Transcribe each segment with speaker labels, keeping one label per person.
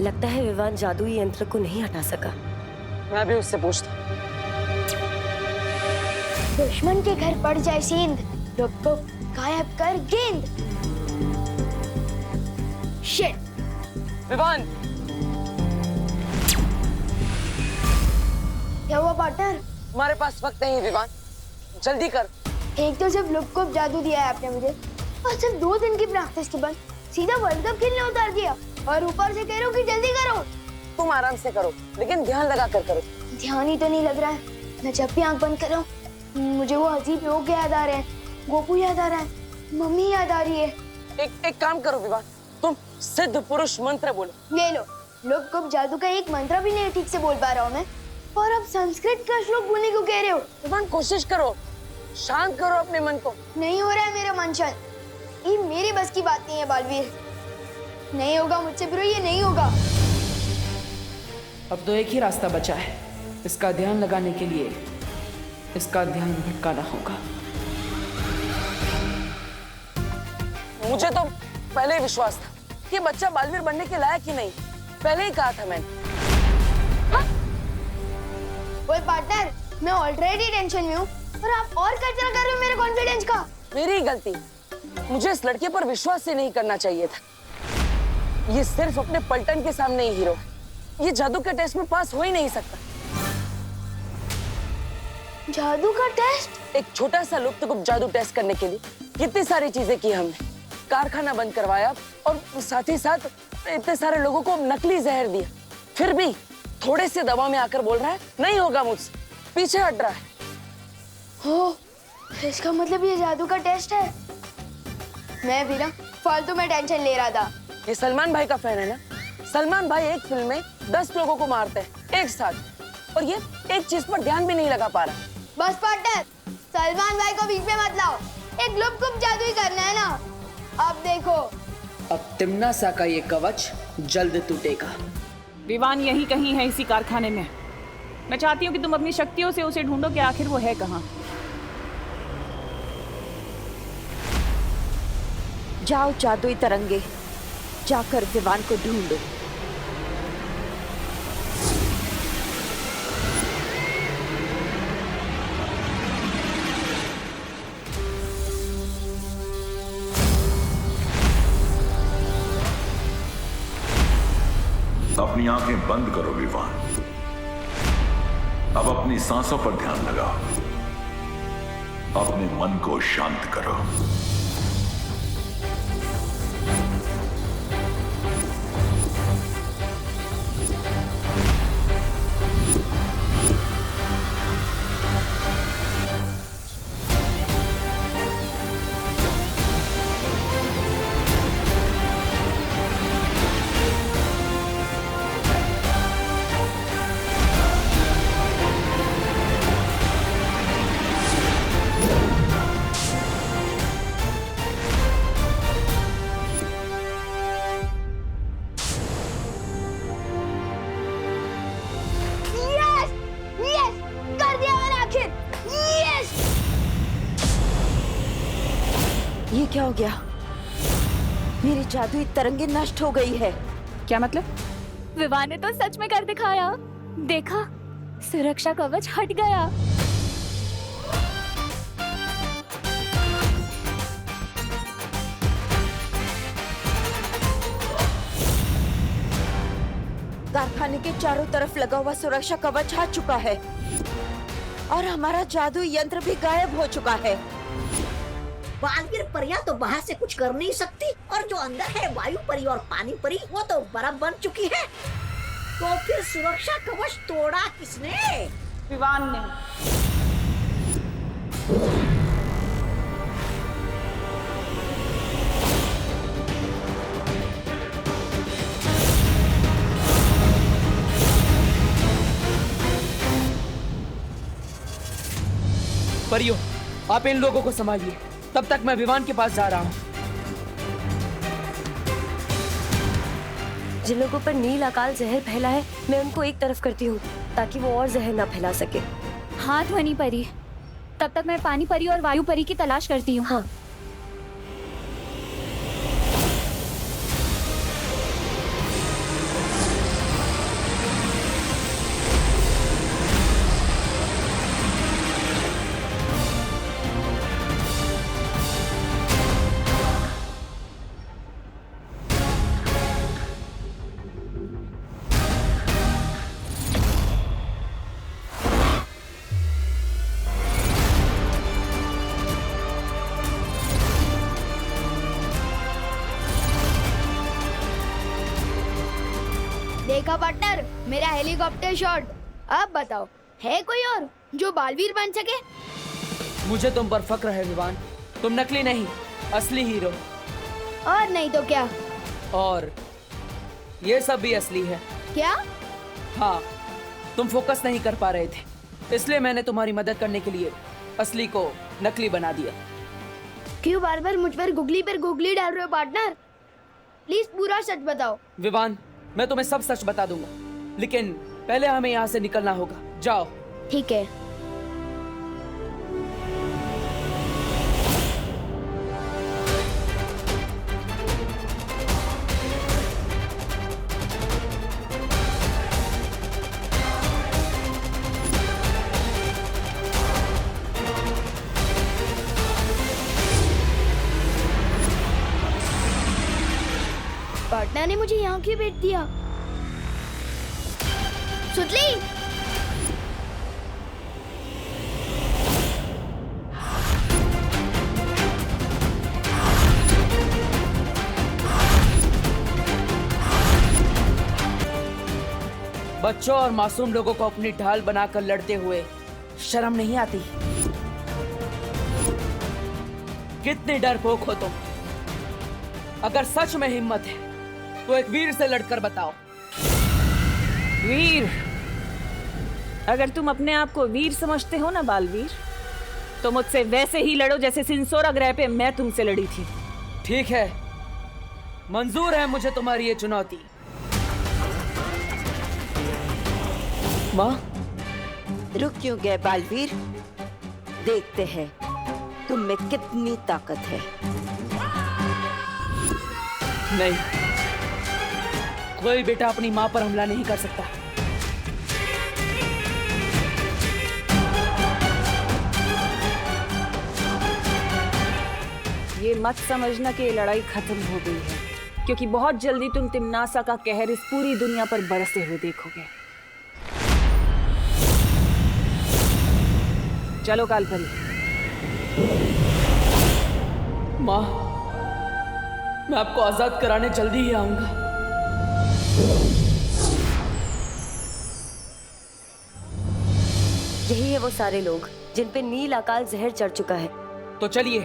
Speaker 1: लगता है विवान जादुई यंत्र को नहीं हटा सका।
Speaker 2: मैं भी उससे पूछता।
Speaker 3: दुश्मन के घर पड़ जाए सेंध, रुक को गायब कर गेंद। शिट!
Speaker 2: विवान!
Speaker 3: क्या हुआ पार्टनर?
Speaker 2: हमारे पास वक्त नहीं है विवान, जल्दी कर।
Speaker 3: एक तो सिर्फ लुक को जादू दिया है आपने मुझे, और सिर्फ 2 दिन की प्रैक्टिस के बाद सीधा वर्ल्ड कप खेलने उतार दिया, और ऊपर से कह रहे हो कि जल्दी करो।
Speaker 2: तुम आराम से करो, लेकिन ध्यान लगा कर करो।
Speaker 3: ध्यान ही तो नहीं लग रहा है। मैं जब भी आंख बंद कर रहा हूँ मुझे वो अजीब लोग याद आ रहे हैं, गोपू याद आ रहा है, मम्मी याद आ रही है।
Speaker 2: एक काम करो विवान, तुम सिद्ध पुरुष मंत्र बोलो।
Speaker 3: ले लो, लुक को जादू का एक मंत्र भी नहीं ठीक से बोल पा रहा हूँ मैं, और अब संस्कृत का श्लोक बोलने को कह रहे हो।
Speaker 2: विवान कोशिश करो, शांत करो अपने मन को।
Speaker 3: नहीं हो रहा है मेरा मन शांत, ये मेरी बस की बात नहीं है बालवीर। नहीं होगा मुझसे ब्रो, ये नहीं होगा।
Speaker 4: अब तो एक ही रास्ता बचा है, इसका ध्यान लगाने के लिए इसका ध्यान भटकाना होगा।
Speaker 2: मुझे तो पहले ही विश्वास था कि बच्चा बालवीर बनने के लायक ही नहीं, पहले ही कहा था मैंने।
Speaker 3: ओए पार्टनर, मैं ऑलरेडी टेंशन में हूँ और आप और कचरा कर रहे हो मेरे कॉन्फिडेंस का।
Speaker 2: मेरी ही गलती, मुझे इस लड़के पर विश्वास ही नहीं करना चाहिए था। ये सिर्फ अपने पलटन के सामने ही हीरो है, ये जादू के टेस्ट में पास हो ही नहीं सकता।
Speaker 3: जादू का टेस्ट?
Speaker 2: एक छोटा सा लुप्तगुप्त जादू टेस्ट करने के लिए कितनी सारी चीजें की हमने, कारखाना बंद करवाया और साथ ही साथ इतने सारे लोगों को नकली जहर दिया, फिर भी थोड़े से दवा में आकर बोल रहा है नहीं होगा मुझसे, पीछे हट रहा है।
Speaker 3: हो, इसका मतलब ये जादू का टेस्ट है। मैं भी ना फालतू में टेंशन ले रहा था।
Speaker 2: ये सलमान भाई का फैन है ना, सलमान भाई एक फिल्म में 10 लोगों को मारते हैं एक साथ, और ये एक चीज पर ध्यान भी नहीं लगा पा रहा।
Speaker 3: बस पार्टनर, सलमान भाई को बीच में मत लाओ, एक लुप्त जादू ही करना है ना। अब देखो,
Speaker 4: अब तिम्ना सा का ये कवच जल्द टूटेगा।
Speaker 5: विवान यही कहीं है इसी कारखाने में। मैं चाहती हूँ कि तुम अपनी शक्तियों से उसे ढूंढो कि आखिर वो है कहाँ।
Speaker 1: जाओ जादुई तरंगे, जाकर विवान को ढूंढो।
Speaker 6: अपनी आंखें बंद करो विवान, अब अपनी सांसों पर ध्यान लगाओ, अपने मन को शांत करो।
Speaker 1: ये क्या हो गया? मेरी जादुई तरंगे नष्ट हो गई है।
Speaker 5: क्या मतलब?
Speaker 7: विवान ने तो सच में कर दिखाया। देखा, सुरक्षा कवच हट गया।
Speaker 1: कारखाने के चारों तरफ लगा हुआ सुरक्षा कवच हट चुका है और हमारा जादुई यंत्र भी गायब हो चुका है।
Speaker 8: बालवीर परियां तो बाहर से कुछ कर नहीं सकती, और जो अंदर है वायु परी और पानी परी वो तो बर्फ बन चुकी है। तो फिर सुरक्षा कवच तोड़ा किसने?
Speaker 5: विवान ने।
Speaker 4: परियो, आप इन लोगों को संभालिए, तब तक मैं विवान के पास जा रहा हूँ।
Speaker 1: जिन लोगों पर नील अकाल जहर फैला है, मैं उनको एक तरफ करती हूँ ताकि वो और जहर ना फैला सके।
Speaker 7: हाँ ध्वनि परी, तब तक मैं पानी परी और वायु परी की तलाश करती हूँ।
Speaker 1: हाँ।
Speaker 3: देखा पार्टनर, मेरा हेलीकॉप्टर शॉट। अब बताओ, है कोई और जो बालवीर बन सके?
Speaker 4: मुझे तुम पर फक्र है विवान। तुम नकली नहीं, असली हीरो।
Speaker 3: और नहीं तो क्या?
Speaker 4: और ये सब भी असली है।
Speaker 3: क्या?
Speaker 4: हाँ, तुम फोकस नहीं कर पा रहे थे, इसलिए मैंने तुम्हारी मदद करने के लिए असली को नकली बना दिया।
Speaker 3: क्यों बार बार मुझ पर गुगली डाल रहे हो पार्टनर? प्लीज पूरा सच बताओ।
Speaker 4: विवान, मैं तुम्हें सब सच बता दूंगा, लेकिन पहले हमें यहाँ से निकलना होगा। जाओ।
Speaker 3: ठीक है। पार्टनर ने मुझे यहाँ क्यों भेज दिया? सुतली,
Speaker 4: बच्चों और मासूम लोगों को अपनी ढाल बनाकर लड़ते हुए शर्म नहीं आती? कितने डरपोक हो तुम। अगर सच में हिम्मत है तो एक वीर से लड़कर बताओ।
Speaker 5: वीर? अगर तुम अपने आप को वीर समझते हो ना बालवीर, तो मुझसे वैसे ही लड़ो जैसे सिंसोरा ग्रह पे मैं तुमसे लड़ी थी।
Speaker 4: ठीक है, मंजूर है मुझे तुम्हारी ये चुनौती।
Speaker 1: माँ, रुक क्यों गए बालवीर? देखते हैं तुम में कितनी ताकत है।
Speaker 4: नहीं, कोई बेटा अपनी माँ पर हमला नहीं कर सकता।
Speaker 5: ये मत समझना कि ये लड़ाई खत्म हो गई है, क्योंकि बहुत जल्दी तुम तिम्नासा का कहर इस पूरी दुनिया पर बरसते हुए देखोगे। चलो कालपरी।
Speaker 4: माँ, मैं आपको आजाद कराने जल्दी ही आऊंगा।
Speaker 9: यही है वो सारे लोग जिन पे नील अकाल जहर चढ़ चुका है।
Speaker 4: तो चलिए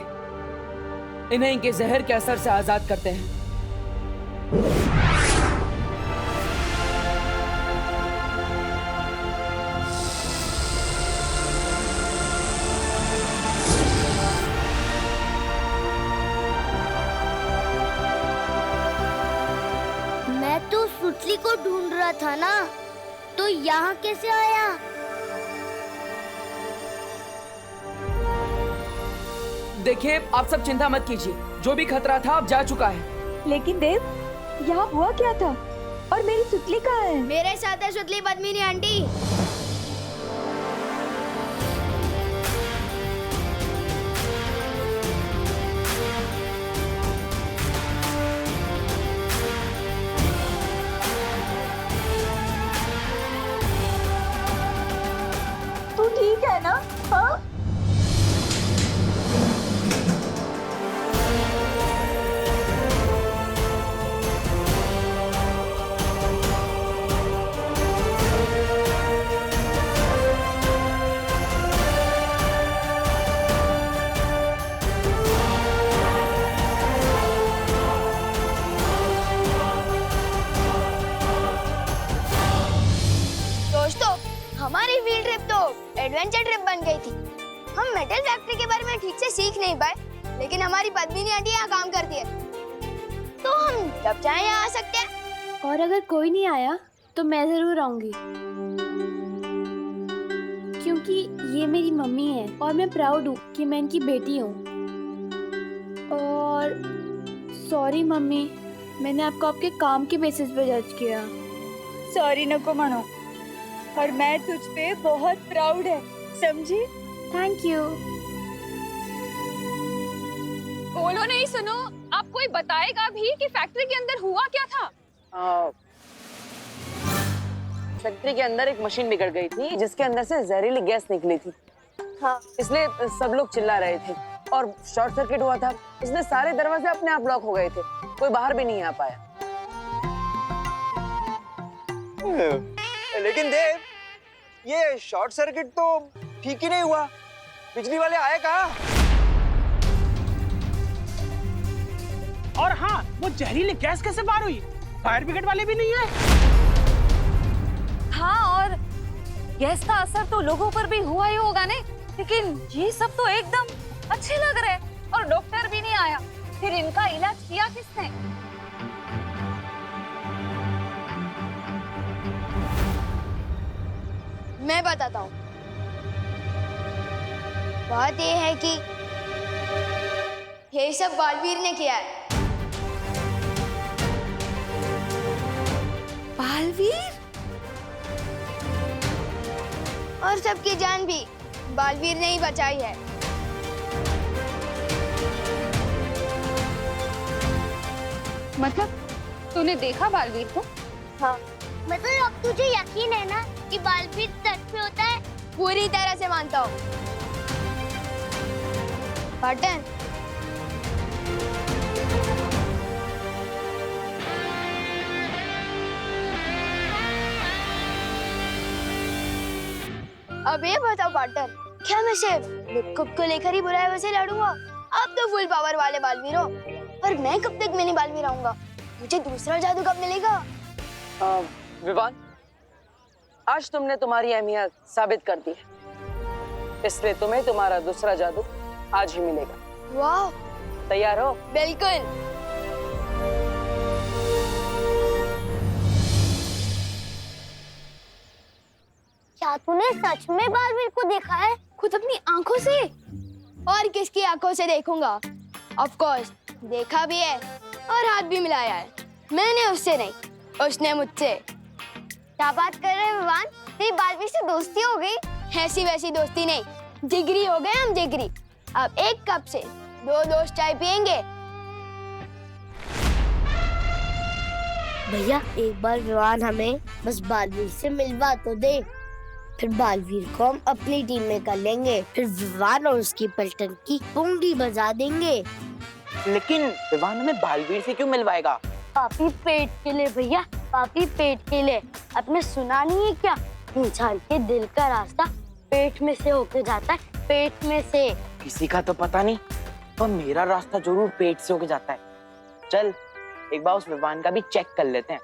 Speaker 4: इन्हें इनके जहर के असर से आजाद करते हैं।
Speaker 3: मैं तो सुतली को ढूंढ रहा था ना, तो यहाँ कैसे आया?
Speaker 4: देखिए, आप सब चिंता मत कीजिए, जो भी खतरा था अब जा चुका है।
Speaker 1: लेकिन देव, यहाँ हुआ क्या था? और मेरी सुतली कहाँ है?
Speaker 3: मेरे साथ है सुतली पद्मिनी आंटी।
Speaker 1: तू ठीक है ना? हाँ?
Speaker 3: दोस्तों, हमारी फील्ड ट्रिप तो एडवेंचर ट्रिप बन गई थी। हम मेटल फैक्ट्री के बारे में ठीक से सीख नहीं पाए, लेकिन हमारी पद्मिनी आंटी यहाँ काम करती है, तो हम जब चाहे यहाँ आ सकते हैं।
Speaker 7: और अगर कोई नहीं आया तो मैं जरूर आऊंगी, क्योंकि ये मेरी मम्मी है और मैं प्राउड हूँ कि मैं इनकी बेटी हूँ। और सॉरी मम्मी, मैंने आपको आपके काम के बेसिस पे जज किया।
Speaker 1: सॉरी नको मानो, और मैं तुझ पे बहुत प्राउड है, समझी?
Speaker 7: Thank you.
Speaker 10: बोलो नहीं, सुनो, आप कोई बताएगा भी कि फैक्ट्री के अंदर हुआ क्या था?
Speaker 2: फैक्ट्री के अंदर एक मशीन बिगड़ गई थी जिसके अंदर से जहरीली गैस निकली थी। हाँ, इसलिए सब लोग चिल्ला रहे थे और शॉर्ट सर्किट हुआ था। इसलिए सारे दरवाजे अपने आप लॉक हो गए थे, कोई बाहर भी नहीं आ पाया।
Speaker 11: लेकिन देव, ये शॉर्ट सर्किट तो ठीक ही नहीं हुआ। बिजली वाले आए कहाँ?
Speaker 12: और हाँ, वो जहरीली गैस कैसे बाहर हुई? फायर ब्रिगेड वाले भी नहीं आए।
Speaker 7: हाँ, और गैस का असर तो लोगों पर भी हुआ ही होगा ने, लेकिन ये सब तो एकदम अच्छे लग रहे हैं और डॉक्टर भी नहीं आया। फिर इनका इलाज किया किसने?
Speaker 3: मैं बताता हूँ। बात ये है कि ये सब बालवीर ने किया है।
Speaker 1: बालवीर?
Speaker 3: और सबकी जान भी बालवीर ने ही बचाई है।
Speaker 10: मतलब तूने देखा बालवीर को?
Speaker 3: हाँ, मतलब अब तुझे यकीन है ना कि बालवीर सच में होता है? पूरी तरह से मानता हूँ। पार्टन, अब ये बताओ पार्टनर, क्या मैं सिर्फ लुक्कुप को लेकर ही बुराई वैसे लड़ूंगा? अब तो फुल पावर वाले बालवीर हो, पर मैं कब तक मिनी बालवीर आऊंगा? मुझे दूसरा जादू कब मिलेगा?
Speaker 2: विवान, आज तुमने तुम्हारी अहमियत साबित कर दी है, इसलिए तुम्हें तुम्हारा दूसरा जादू आज ही मिलेगा।
Speaker 3: वाह!
Speaker 2: तैयार हो?
Speaker 3: बिल्कुल। क्या तूने सच में बालवीर को देखा है? खुद अपनी आंखों से? और किसकी आंखों से देखूंगा? ऑफ कोर्स देखा भी है और हाथ भी मिलाया है। मैंने उससे नहीं, उसने मुझसे। क्या बात कर रहे हैं विवान? तेरी बालवीर से दोस्ती हो गई? ऐसी वैसी दोस्ती नहीं, जिगरी हो गए हम, जिगरी। अब एक कप से 2 दोस्त चाय पियेंगे।
Speaker 13: भैया, एक बार विवान हमें बस बालवीर से मिलवा तो दे, फिर बालवीर को हम अपनी टीम में कर लेंगे, फिर विवान और उसकी पलटन की पुंगी बजा देंगे।
Speaker 11: लेकिन विवान हमें बालवीर से क्यों मिलवाएगा?
Speaker 13: पापी पेट के लिए भैया, पापी पेट के लिए। आपने सुना नहीं है क्या? इंसान के दिल का रास्ता पेट में से होके जाता है, पेट में से।
Speaker 11: किसी का तो पता नहीं, पर मेरा रास्ता जरूर पेट से होके जाता है। चल एक बार उस विवान का भी चेक कर लेते हैं,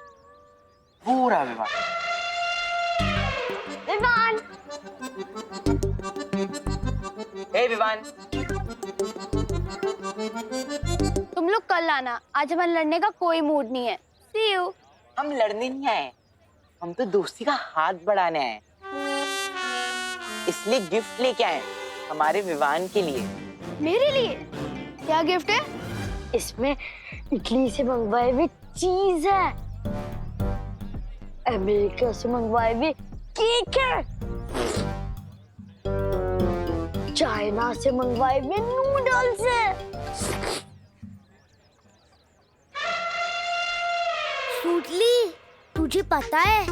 Speaker 11: पूरा विवान।
Speaker 3: विवान!
Speaker 11: हे विवान,
Speaker 3: तुम लोग कल आना, आज हमारे लड़ने का कोई मूड नहीं है। See you.
Speaker 11: हम लड़ने नहीं आए, हम तो दोस्ती का हाथ बढ़ाने आए, इसलिए गिफ्ट लेके आए हमारे विवान के लिए।
Speaker 3: मेरे लिए? क्या गिफ्ट है?
Speaker 13: इसमें इटली से मंगवाए हुए चीज है, अमेरिका से मंगवाए हुए केक है, चाइना से मंगवाए हुए नूडल्स है। सूटली, तुझे पता है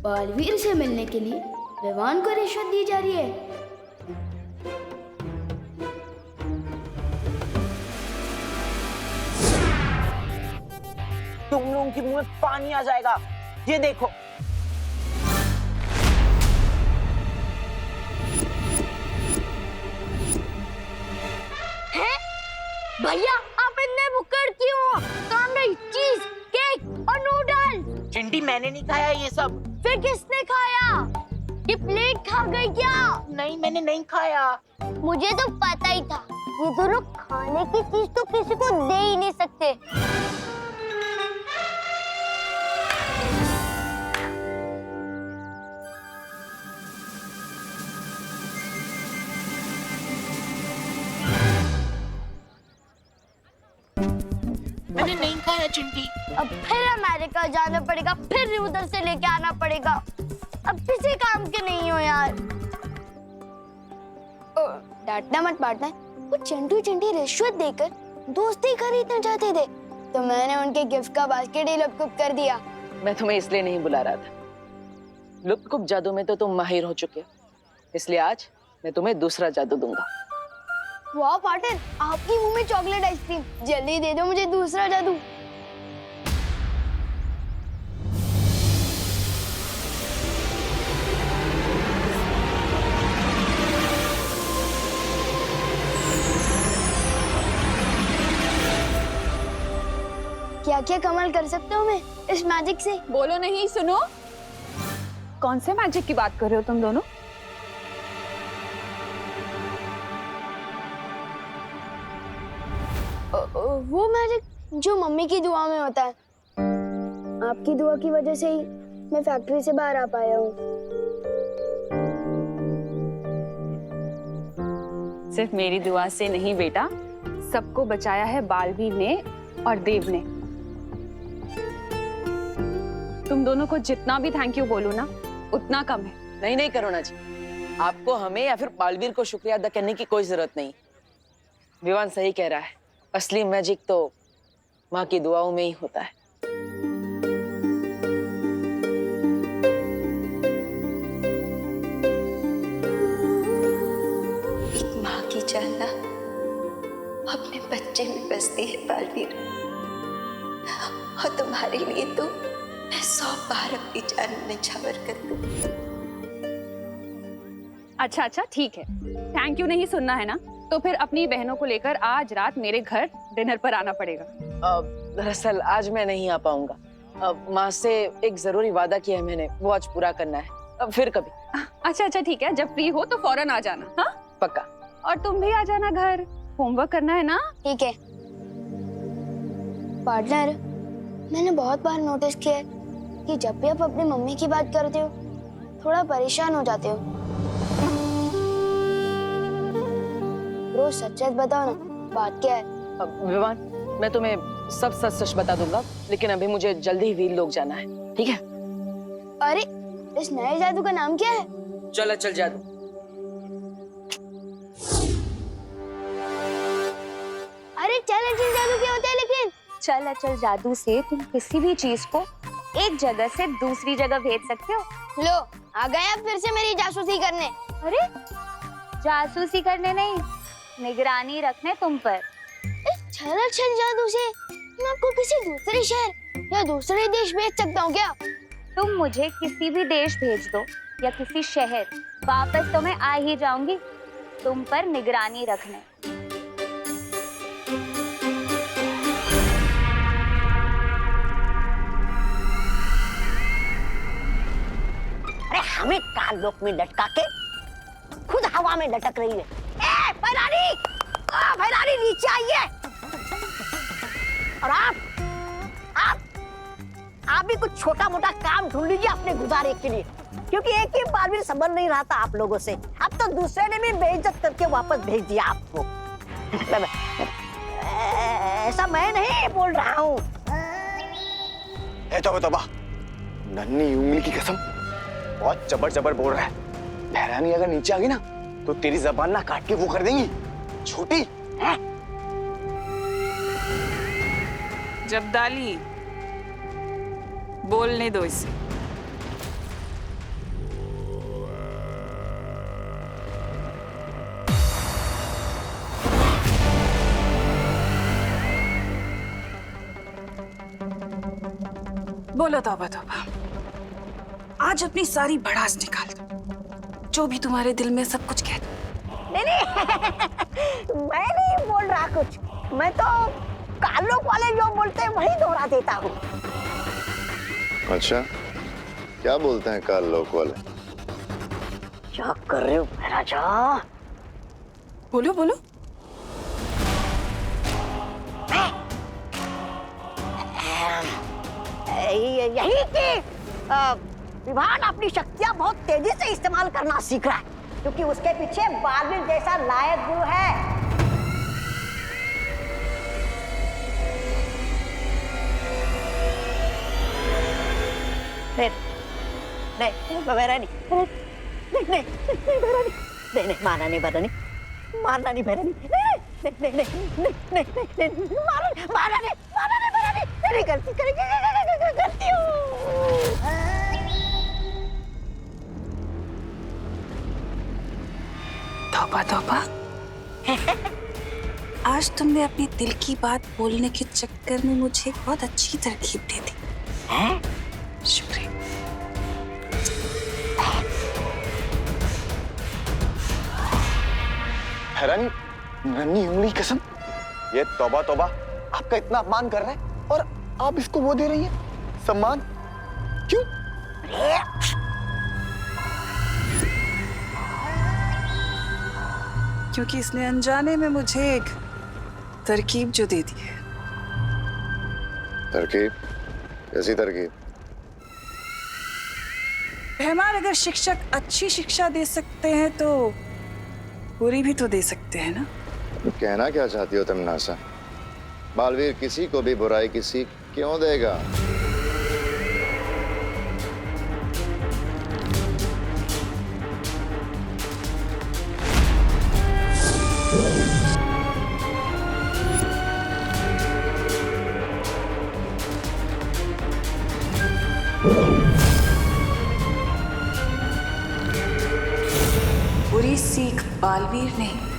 Speaker 14: बालवीर से मिलने के लिए विवान को रिश्वत दी जा रही है?
Speaker 11: तुम लोगों के मुंह में पानी आ जाएगा, ये देखो।
Speaker 13: हैं? भैया, आप इतने भुक्कड़ क्यों हो? सामने चीज, केक और नूडल।
Speaker 11: चिंटी, मैंने नहीं खाया ये सब।
Speaker 13: फिर किसने खाया? ये प्लेट खा गई क्या?
Speaker 11: नहीं, मैंने नहीं खाया।
Speaker 13: मुझे तो पता ही था, ये दोनों खाने की चीज तो किसी को दे ही नहीं सकते।
Speaker 11: मैंने नहीं खाया चिंटी।
Speaker 13: अब फिर अमेरिका जाना पड़ेगा, फिर उधर से लेके आना पड़ेगा। अब किसी काम के नहीं हो यार।
Speaker 3: डांटना मत पार्टनर, वो चिंटू चिंटी रिश्वत देकर दोस्ती खरीदना चाहते थे, तो मैंने उनके गिफ्ट का बास्केट ही लुप्त कर दिया।
Speaker 2: मैं तुम्हें इसलिए नहीं बुला रहा था, लुप्त जादू में तो तुम माहिर हो चुके हो, इसलिए आज मैं तुम्हें दूसरा जादू दूंगा।
Speaker 3: वाह पार्टनर, आपके मुंह में चॉकलेट आइसक्रीम, जल्दी दे दो मुझे दूसरा जादू। क्या क्या कमाल कर सकते हो मैं इस मैजिक से।
Speaker 10: बोलो नहीं, सुनो। कौन से मैजिक की बात कर रहे हो तुम दोनों?
Speaker 3: वो मैजिक जो मम्मी की दुआ में होता है। आपकी दुआ की वजह से ही मैं फैक्ट्री से बाहर आ पाया हूँ।
Speaker 10: सिर्फ मेरी दुआ से नहीं बेटा, सबको बचाया है बालवीर ने और देव ने। तुम दोनों को जितना भी थैंक यू बोलूं ना उतना कम है।
Speaker 2: नहीं नहीं करुणा जी, आपको हमें या फिर बालवीर को शुक्रिया अदा करने की कोई जरूरत नहीं। विवान सही कह रहा है, असली मैजिक तो माँ की दुआओं में ही होता है।
Speaker 1: एक माँ की जान अपने बच्चे में बसती है बालवीर, और तुम्हारे लिए तो मैं 100 बार अपनी जान निछावर कर दूं।
Speaker 10: अच्छा अच्छा ठीक है, थैंक यू नहीं सुनना है ना, तो फिर अपनी बहनों को लेकर आज रात मेरे घर डिनर पर आना पड़ेगा।
Speaker 2: दरअसल आज मैं नहीं आ पाऊंगा। माँ से एक जरूरी वादा किया है मैंने, वो आज पूरा करना है। फिर कभी।
Speaker 10: अच्छा अच्छा ठीक है, जब फ्री हो तो फौरन आ जाना। हाँ
Speaker 2: पक्का।
Speaker 10: और तुम भी आ जाना घर, होमवर्क करना है ना।
Speaker 3: ठीक है। पार्टनर, मैंने बहुत बार नोटिस किया है कि जब भी आप अपनी मम्मी की बात करते हो थोड़ा परेशान हो जाते हो। रोज सच सच बताओ ना, बात क्या है?
Speaker 2: विवान, मैं तुम्हें सब सच सच बता दूंगा, लेकिन अभी मुझे जल्दी ही वीर लोग जाना है, ठीक है?
Speaker 3: अरे इस नए जादू का नाम क्या है?
Speaker 2: चल चल जादू।
Speaker 3: अरे चल अचल जादू क्या होता है? लेकिन
Speaker 7: चल अचल जादू से तुम किसी भी चीज को एक जगह से दूसरी जगह भेज सकते हो।
Speaker 3: लो आ गया फिर से मेरी जासूसी करने।
Speaker 7: अरे जासूसी करने नहीं, निगरानी रखने तुम पर।
Speaker 3: इस चल अचल जादू से मैं आपको किसी दूसरे शहर या दूसरे देश भेज सकता हूँ क्या?
Speaker 7: तुम मुझे किसी भी देश भेज दो या किसी शहर, वापस तो मैं आ ही जाऊंगी तुम पर निगरानी रखने।
Speaker 8: अरे हमें काल लोक में लटका के खुद हवा में लटक रही है। ए भैरानी, भैरानी नीचे आइए। और आप भी कुछ छोटा मोटा काम ढूंढ लीजिए अपने गुजारे के लिए, क्योंकि एक ही बार भी संभल नहीं रहा था आप लोगों से। अब तो दूसरे ने भी बेइज्जत करके वापस भेज दिया आपको। ऐसा मैं नहीं बोल रहा हूँ।
Speaker 15: तोबा, नन्ही उंगली की कसम, बहुत जबर बोल रहा है। भैरानी अगर नीचे आ गई ना तो तेरी जबान ना काट के वो कर देंगी छोटी है?
Speaker 5: जब्दाली, बोलने दो इसे। बोलो तौबा तौबा, आज अपनी सारी भड़ास निकाल दो, जो भी तुम्हारे दिल में सब कुछ कह दो।
Speaker 8: नहीं मैं नहीं बोल रहा कुछ, मैं तो कालोक वाले जो बोलते हैं वही दोहरा देता हूँ।
Speaker 16: अच्छा, क्या बोलते हैं काल लोक वाले?
Speaker 8: क्या कर रहे हो महाराजा?
Speaker 5: बोलो बोलो।
Speaker 8: यही कि विवान अपनी शक्तियां बहुत तेजी से इस्तेमाल करना सीख रहा है, क्योंकि उसके पीछे बालवीर जैसा लायक गुरु है। नहीं भैरानी, नहीं मारना नहीं भैरानी, मारना नहीं भैरानी, मारना नहीं करती हूँ।
Speaker 5: तौबा तौबा, आज तुमने अपने दिल की बात बोलने के चक्कर में मुझे बहुत अच्छी तरकीब दे दी। शुक्रिया।
Speaker 15: हैरानी, नन्ही उंगली कसम, ये तौबा तौबा आपका इतना अपमान कर रहा है और आप इसको वो दे रही हैं सम्मान? क्यों?
Speaker 17: क्योंकि इसने अनजाने में मुझे एक तरकीब जो दे दी है।
Speaker 16: तरकीब? कैसी तरकीब?
Speaker 17: रहमान, अगर शिक्षक अच्छी शिक्षा दे सकते हैं तो बुरी भी तो दे सकते हैं ना।
Speaker 16: कहना क्या चाहती हो तुम नासा? बालवीर किसी को भी बुराई की सीख क्यों देगा?
Speaker 17: बुरी सीख बालवीर नहीं